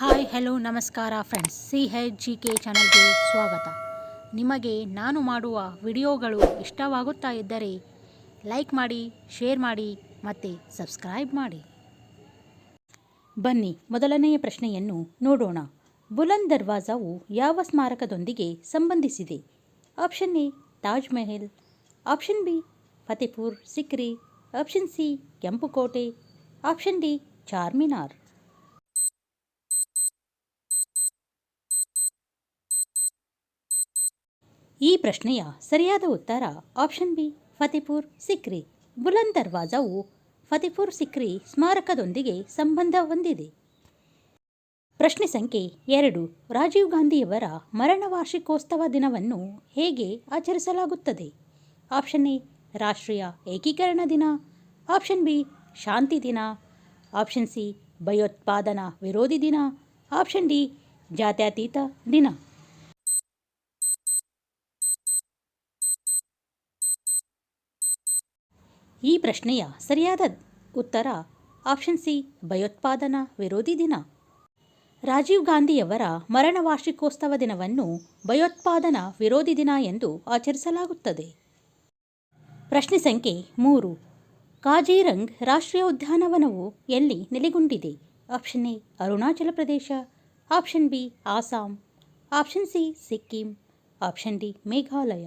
Hi hello ನಮಸ್ಕಾರ friends, CHGK ಚಾನಲ್ಗೆ ಸ್ವಾಗತ. ನಿಮಗೆ ನಾನು ಮಾಡುವ ವಿಡಿಯೋಗಳು ಇಷ್ಟವಾಗುತ್ತಾ ಇದ್ದರೆ ಲೈಕ್ ಮಾಡಿ, ಶೇರ್ ಮಾಡಿ ಮತ್ತು ಸಬ್ಸ್ಕ್ರೈಬ್ ಮಾಡಿ. ಬನ್ನಿ ಮೊದಲನೆಯ ಪ್ರಶ್ನೆಯನ್ನು ನೋಡೋಣ. ಬುಲಂದ್ ದರ್ವಾಜಾವು ಯಾವ ಸ್ಮಾರಕದೊಂದಿಗೆ ಸಂಬಂಧಿಸಿದೆ? Option A Taj Mahal, option B Fatehpur Sikri, option C ಕೆಂಪುಕೋಟೆ, ಆಪ್ಷನ್ ಡಿ ಚಾರ್ಮಿನಾರ್. ಈ ಪ್ರಶ್ನೆಯ ಸರಿಯಾದ ಉತ್ತರ ಆಪ್ಷನ್ ಬಿ ಫತೇಪುರ್ ಸಿಕ್ರಿ. ಬುಲಂದ್ ದರ್ವಾಜಾವು ಫತೇಪುರ್ ಸಿಕ್ರಿ ಸ್ಮಾರಕದೊಂದಿಗೆ ಸಂಬಂಧ ಹೊಂದಿದೆ. ಪ್ರಶ್ನೆ ಸಂಖ್ಯೆ 2. ರಾಜೀವ್ ಗಾಂಧಿಯವರ ಮರಣ ವಾರ್ಷಿಕೋತ್ಸವ ದಿನವನ್ನು ಹೇಗೆ ಆಚರಿಸಲಾಗುತ್ತದೆ? ಆಪ್ಷನ್ ಎ ರಾಷ್ಟ್ರೀಯ ಏಕೀಕರಣ ದಿನ, ಆಪ್ಷನ್ ಬಿ ಶಾಂತಿ ದಿನ, ಆಪ್ಷನ್ ಸಿ ಭಯೋತ್ಪಾದನಾ ವಿರೋಧಿ ದಿನ, ಆಪ್ಷನ್ ಡಿ ಜಾತ್ಯತೀತ ದಿನ. ಈ ಪ್ರಶ್ನೆಯ ಸರಿಯಾದ ಉತ್ತರ ಆಪ್ಷನ್ ಸಿ ಭಯೋತ್ಪಾದನಾ ವಿರೋಧಿ ದಿನ. ರಾಜೀವ್ ಗಾಂಧಿಯವರ ಮರಣ ವಾರ್ಷಿಕೋತ್ಸವ ದಿನವನ್ನು ಭಯೋತ್ಪಾದನಾ ವಿರೋಧಿ ದಿನ ಎಂದು ಆಚರಿಸಲಾಗುತ್ತದೆ. ಪ್ರಶ್ನೆ ಸಂಖ್ಯೆ 3. ಕಾಜಿರಂಗ್ ರಾಷ್ಟ್ರೀಯ ಉದ್ಯಾನವನವು ಎಲ್ಲಿ ನೆಲೆಗೊಂಡಿದೆ? Option A Arunachal Pradesh, option B Assam, option C Sikkim, option D Meghalaya.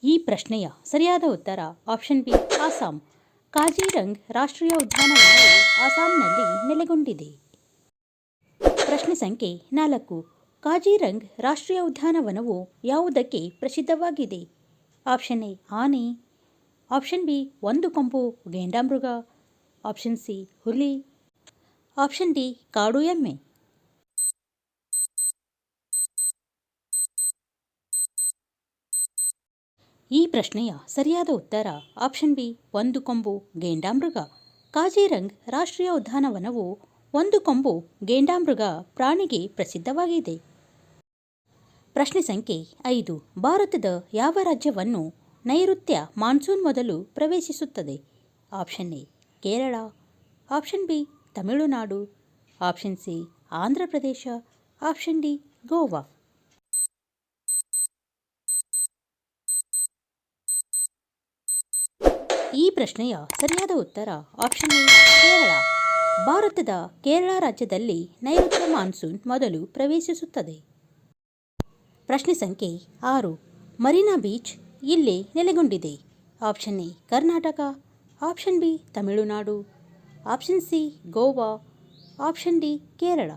ಈ ಪ್ರಶ್ನೆಯ ಸರಿಯಾದ ಉತ್ತರ ಆಪ್ಷನ್ ಬಿ ಆಸಾಂ. ಕಾಜಿರಂಗ್ ರಾಷ್ಟ್ರೀಯ ಉದ್ಯಾನವನವು ಆಸಾಂನಲ್ಲಿ ನೆಲೆಗೊಂಡಿದೆ. ಪ್ರಶ್ನೆ ಸಂಖ್ಯೆ 4. ಕಾಜಿರಂಗ್ ರಾಷ್ಟ್ರೀಯ ಉದ್ಯಾನವನವು ಯಾವುದಕ್ಕೆ ಪ್ರಸಿದ್ಧವಾಗಿದೆ? ಆಪ್ಷನ್ ಎ ಆನೆ, ಆಪ್ಷನ್ ಬಿ ಒಂದು ಕೊಂಬು ಗೆಂಡಾಮೃಗ, ಆಪ್ಷನ್ ಸಿ ಹುಲಿ, ಆಪ್ಷನ್ ಡಿ ಕಾಡು ಎಮ್ಮೆ. ಈ ಪ್ರಶ್ನೆಯ ಸರಿಯಾದ ಉತ್ತರ ಆಪ್ಷನ್ ಬಿ ಒಂದು ಕೊಂಬು ಗೆಂಡಾಮೃಗ. ಕಾಜಿರಂಗ್ ರಾಷ್ಟ್ರೀಯ ಉದ್ಯಾನವನವು ಒಂದು ಕೊಂಬು ಗೆಂಡಾಮೃಗ ಪ್ರಾಣಿಗೆ ಪ್ರಸಿದ್ಧವಾಗಿದೆ. ಪ್ರಶ್ನೆ ಸಂಖ್ಯೆ 5. ಭಾರತದ ಯಾವ ರಾಜ್ಯವನ್ನು ನೈಋತ್ಯ ಮಾನ್ಸೂನ್ ಮೊದಲು ಪ್ರವೇಶಿಸುತ್ತದೆ? Option A Kerala, option B Tamil Nadu, option C Andhra Pradesh, option D Goa. ಈ ಪ್ರಶ್ನೆಯ ಸರಿಯಾದ ಉತ್ತರ ಆಪ್ಷನ್ ಎ ಕೇರಳ. ಭಾರತದ ಕೇರಳ ರಾಜ್ಯದಲ್ಲಿ ನೈಋತ್ಯ ಮಾನ್ಸೂನ್ ಮೊದಲು ಪ್ರವೇಶಿಸುತ್ತದೆ. ಪ್ರಶ್ನೆ ಸಂಖ್ಯೆ 6. ಮರೀನಾ ಬೀಚ್ ಇಲ್ಲಿ ನೆಲೆಗೊಂಡಿದೆ? Option A Karnataka, option B Tamil Nadu, option C Goa, option D Kerala.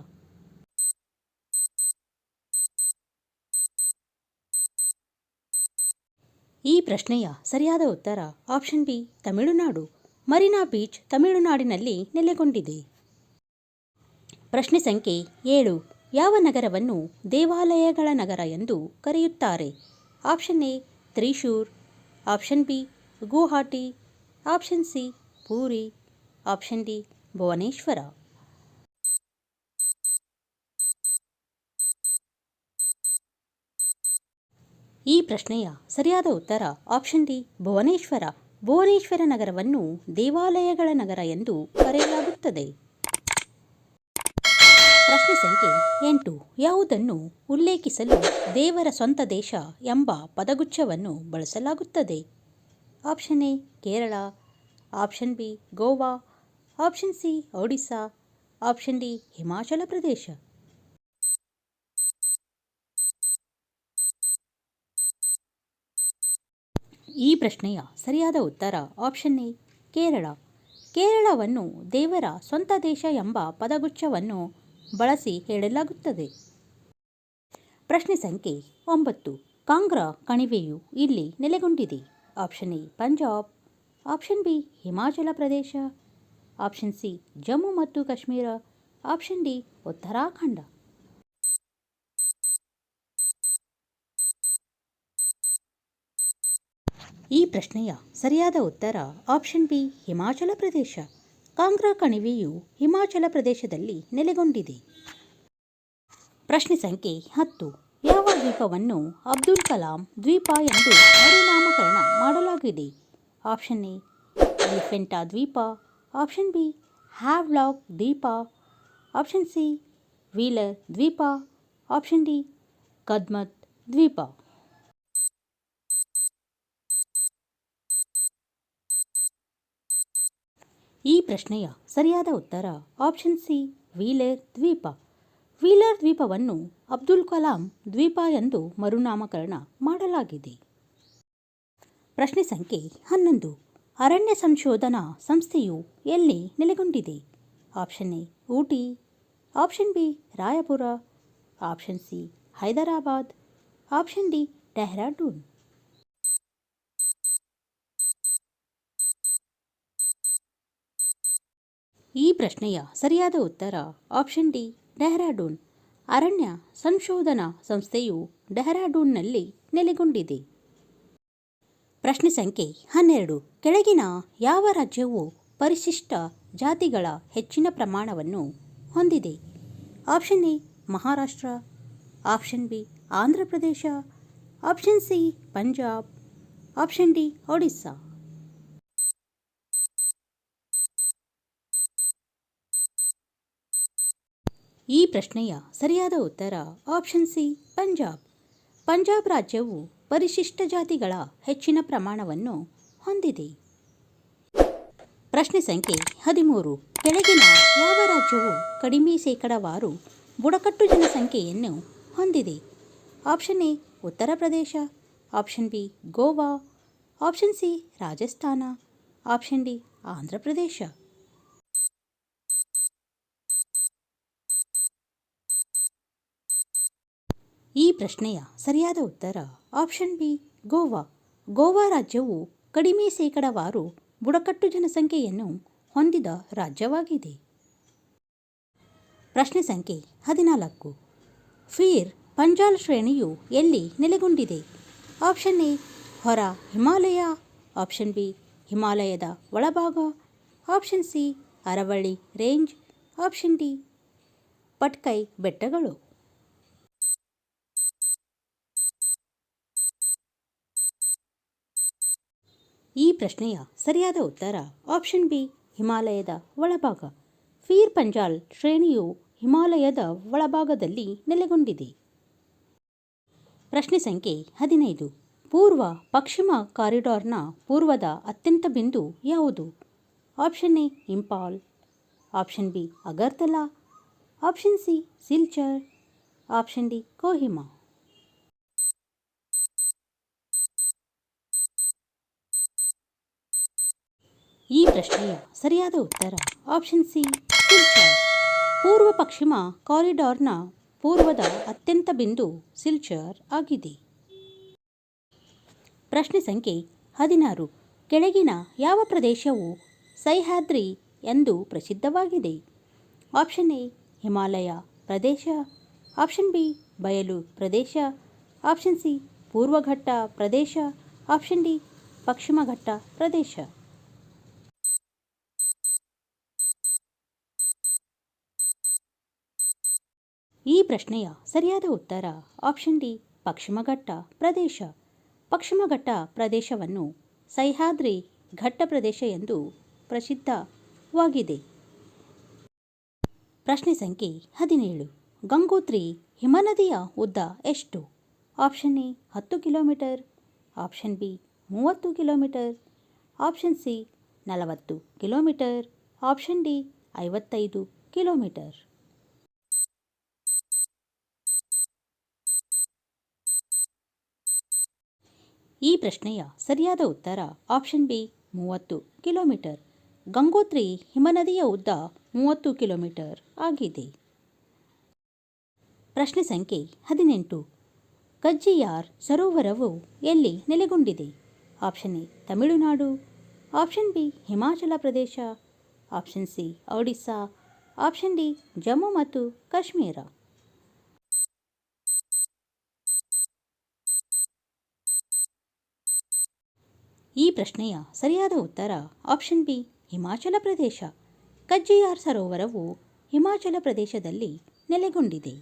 ಈ ಪ್ರಶ್ನೆಯ ಸರಿಯಾದ ಉತ್ತರ option B Tamil Nadu. Marina beach ತಮಿಳುನಾಡಿನಲ್ಲಿ ನೆಲೆಗೊಂಡಿದೆ. ಪ್ರಶ್ನೆ ಸಂಖ್ಯೆ 7. ಯಾವ ನಗರವನ್ನು ದೇವಾಲಯಗಳ ನಗರ ಎಂದು ಕರೆಯುತ್ತಾರೆ? Option A Thrissur, option B Guwahati, option C puri, option D Bhubaneswar. ಈ ಪ್ರಶ್ನೆಯ ಸರಿಯಾದ ಉತ್ತರ ಆಪ್ಷನ್ ಡಿ ಭುವನೇಶ್ವರ. ಭುವನೇಶ್ವರ ನಗರವನ್ನು ದೇವಾಲಯಗಳ ನಗರ ಎಂದು ಕರೆಯಲಾಗುತ್ತದೆ. ಪ್ರಶ್ನೆ ಸಂಖ್ಯೆ 8. ಯಾವುದನ್ನು ಉಲ್ಲೇಖಿಸಲು ದೇವರ ಸ್ವಂತ ದೇಶ ಎಂಬ ಪದಗುಚ್ಛವನ್ನು ಬಳಸಲಾಗುತ್ತದೆ? Option A Kerala, option B Goa, option C Odisha, option D Himachal Pradesh. ಈ ಪ್ರಶ್ನೆಯ ಸರಿಯಾದ ಉತ್ತರ ಆಪ್ಷನ್ ಎ ಕೇರಳ. ಕೇರಳವನ್ನು ದೇವರ ಸ್ವಂತ ದೇಶ ಎಂಬ ಪದಗುಚ್ಛವನ್ನು ಬಳಸಿ ಹೇಳಲಾಗುತ್ತದೆ. ಪ್ರಶ್ನೆ ಸಂಖ್ಯೆ 9. ಕಾಂಗ್ರಾ ಕಣಿವೆಯು ಇಲ್ಲಿ ನೆಲೆಗೊಂಡಿದೆ? Option A Punjab, option B Himachal Pradesh, option C Jammu ಮತ್ತು ಕಾಶ್ಮೀರ, ಆಪ್ಷನ್ ಡಿ ಉತ್ತರಾಖಂಡ. ಈ ಪ್ರಶ್ನೆಯ ಸರಿಯಾದ ಉತ್ತರ ಆಪ್ಷನ್ ಬಿ ಹಿಮಾಚಲ ಪ್ರದೇಶ. ಕಾಂಗ್ರಾ ಕಣಿವೆಯು ಹಿಮಾಚಲ ಪ್ರದೇಶದಲ್ಲಿ ನೆಲೆಗೊಂಡಿದೆ. ಪ್ರಶ್ನೆ ಸಂಖ್ಯೆ 10. ಯಾವ ದ್ವೀಪವನ್ನು ಅಬ್ದುಲ್ ಕಲಾಂ ದ್ವೀಪ ಎಂದು ಮರುನಾಮಕರಣ ಮಾಡಲಾಗಿದೆ? ಆಪ್ಷನ್ ಎ ಎಲಿಫೆಂಟಾ ದ್ವೀಪ. ಆಪ್ಷನ್ ಬಿ ಹ್ಯಾವ್ಲಾಕ್ ದ್ವೀಪ. ಆಪ್ಷನ್ ಸಿ ವೀಲರ್ ದ್ವೀಪ. ಆಪ್ಷನ್ ಡಿ ಕದ್ಮತ್ ದ್ವೀಪ. ಈ ಪ್ರಶ್ನೆಯ ಸರಿಯಾದ ಉತ್ತರ ಆಪ್ಷನ್ ಸಿ ವೀಲರ್ ದ್ವೀಪ. ವೀಲರ್ ದ್ವೀಪವನ್ನು ಅಬ್ದುಲ್ ಕಲಾಂ ದ್ವೀಪ ಎಂದು ಮರುನಾಮಕರಣ ಮಾಡಲಾಗಿದೆ. ಪ್ರಶ್ನೆ ಸಂಖ್ಯೆ 11. ಅರಣ್ಯ ಸಂಶೋಧನಾ ಸಂಸ್ಥೆಯು ಎಲ್ಲಿ ನೆಲೆಗೊಂಡಿದೆ? Option A Ooty. Option B Raipur. Option C Hyderabad. Option D Dehradun. ಈ ಪ್ರಶ್ನೆಯ ಸರಿಯಾದ ಉತ್ತರ ಆಪ್ಷನ್ ಡಿ ಡೆಹ್ರಾಡೂನ್. ಅರಣ್ಯ ಸಂಶೋಧನಾ ಸಂಸ್ಥೆಯು ಡೆಹ್ರಾಡೂನ್ನಲ್ಲಿ ನೆಲೆಗೊಂಡಿದೆ. ಪ್ರಶ್ನೆ ಸಂಖ್ಯೆ 12. ಕೆಳಗಿನ ಯಾವ ರಾಜ್ಯವು ಪರಿಶಿಷ್ಟ ಜಾತಿಗಳ ಹೆಚ್ಚಿನ ಪ್ರಮಾಣವನ್ನು ಹೊಂದಿದೆ? Option A Maharashtra. Option B Andhra Pradesh. Option C Punjab. Option D Odisha. ಈ ಪ್ರಶ್ನೆಯ ಸರಿಯಾದ ಉತ್ತರ ಆಪ್ಷನ್ ಸಿ ಪಂಜಾಬ್. ಪಂಜಾಬ್ ರಾಜ್ಯವು ಪರಿಶಿಷ್ಟ ಜಾತಿಗಳ ಹೆಚ್ಚಿನ ಪ್ರಮಾಣವನ್ನು ಹೊಂದಿದೆ. ಪ್ರಶ್ನೆ ಸಂಖ್ಯೆ 13. ಕೆಳಗಿನ ಯಾವ ರಾಜ್ಯವು ಕಡಿಮೆ ಶೇಕಡಾವಾರು ಬುಡಕಟ್ಟು ಜನಸಂಖ್ಯೆಯನ್ನು ಹೊಂದಿದೆ? Option A Uttar Pradesh. Option B Goa. Option C Rajasthan. Option D Andhra Pradesh. ಈ ಪ್ರಶ್ನೆಯ ಸರಿಯಾದ ಉತ್ತರ ಆಪ್ಷನ್ ಬಿ ಗೋವಾ. ಗೋವಾ ರಾಜ್ಯವು ಕಡಿಮೆ ಶೇಕಡಾವಾರು ಬುಡಕಟ್ಟು ಜನಸಂಖ್ಯೆಯನ್ನು ಹೊಂದಿದ ರಾಜ್ಯವಾಗಿದೆ. ಪ್ರಶ್ನೆ ಸಂಖ್ಯೆ 14. ಫೀರ್ ಪಂಜಾಲ್ ಶ್ರೇಣಿಯು ಎಲ್ಲಿ ನೆಲೆಗೊಂಡಿದೆ? ಆಪ್ಷನ್ ಎ ಹೊರ ಹಿಮಾಲಯ. ಆಪ್ಷನ್ ಬಿ ಹಿಮಾಲಯದ ಒಳಭಾಗ. Option C Aravalli range. Option D Patkai ಬೆಟ್ಟಗಳು. ಈ ಪ್ರಶ್ನೆಯ ಸರಿಯಾದ ಉತ್ತರ ಆಪ್ಷನ್ ಬಿ ಹಿಮಾಲಯದ ಒಳಭಾಗ. ಫೀರ್ ಪಂಜಾಲ್ ಶ್ರೇಣಿಯು ಹಿಮಾಲಯದ ಒಳಭಾಗದಲ್ಲಿ ನೆಲೆಗೊಂಡಿದೆ. ಪ್ರಶ್ನೆ ಸಂಖ್ಯೆ 15. ಪೂರ್ವ ಪಶ್ಚಿಮ ಕಾರಿಡಾರ್ನ ಪೂರ್ವದ ಅತ್ಯಂತ ಬಿಂದು ಯಾವುದು? Option A Imphal. Option B Agartala. Option C Silchar. Option D Kohima. ಈ ಪ್ರಶ್ನೆಯ ಸರಿಯಾದ ಉತ್ತರ ಆಪ್ಷನ್ ಸಿ ಸಿಲ್ಚರ್. ಪೂರ್ವ ಪಶ್ಚಿಮ ಕಾರಿಡಾರ್ನ ಪೂರ್ವದ ಅತ್ಯಂತ ಬಿಂದು ಸಿಲ್ಚರ್ ಆಗಿದೆ. ಪ್ರಶ್ನೆ ಸಂಖ್ಯೆ 16. ಕೆಳಗಿನ ಯಾವ ಪ್ರದೇಶವು ಸಹ್ಯಾದ್ರಿ ಎಂದು ಪ್ರಸಿದ್ಧವಾಗಿದೆ? Option A Himalaya Pradesh. Option B ಬಯಲು ಪ್ರದೇಶ. ಆಪ್ಷನ್ ಸಿ ಪೂರ್ವಘಟ್ಟ ಪ್ರದೇಶ. ಆಪ್ಷನ್ ಡಿ ಪಶ್ಚಿಮ ಘಟ್ಟ ಪ್ರದೇಶ. ಈ ಪ್ರಶ್ನೆಯ ಸರಿಯಾದ ಉತ್ತರ ಆಪ್ಷನ್ ಡಿ ಪಶ್ಚಿಮ ಘಟ್ಟ ಪ್ರದೇಶ. ಪಶ್ಚಿಮ ಘಟ್ಟ ಪ್ರದೇಶವನ್ನು ಸಹ್ಯಾದ್ರಿ ಘಟ್ಟ ಪ್ರದೇಶ ಎಂದು ಪ್ರಸಿದ್ಧವಾಗಿದೆ. ಪ್ರಶ್ನೆ ಸಂಖ್ಯೆ 17. ಗಂಗೋತ್ರಿ ಹಿಮನದಿಯ ಉದ್ದ ಎಷ್ಟು? Option A 10 kilometre. Option B 30 kilometre. Option C 40 kilometre. Option D 55 kilometre. ಈ ಪ್ರಶ್ನೆಯ ಸರಿಯಾದ ಉತ್ತರ ಆಪ್ಷನ್ ಬಿ 30 ಕಿಲೋಮೀಟರ್. ಗಂಗೋತ್ರಿ ಹಿಮನದಿಯ ಉದ್ದ 30 ಕಿಲೋಮೀಟರ್ ಆಗಿದೆ. ಪ್ರಶ್ನೆ ಸಂಖ್ಯೆ 18. ಕಜ್ಜಿಯಾರ್ ಸರೋವರವು ಎಲ್ಲಿ ನೆಲೆಗೊಂಡಿದೆ? Option A Tamil Nadu. Option B Himachal Pradesh. Option C Odisha. Option D Jammu ಮತ್ತು ಕಾಶ್ಮೀರ. ಈ ಪ್ರಶ್ನೆಯ ಸರಿಯಾದ ಉತ್ತರ ಆಪ್ಷನ್ ಬಿ ಹಿಮಾಚಲ ಪ್ರದೇಶ. ಕಜ್ಜಿಯಾರ್ ಸರೋವರವು ಹಿಮಾಚಲ ಪ್ರದೇಶದಲ್ಲಿ ನೆಲೆಗೊಂಡಿದೆ.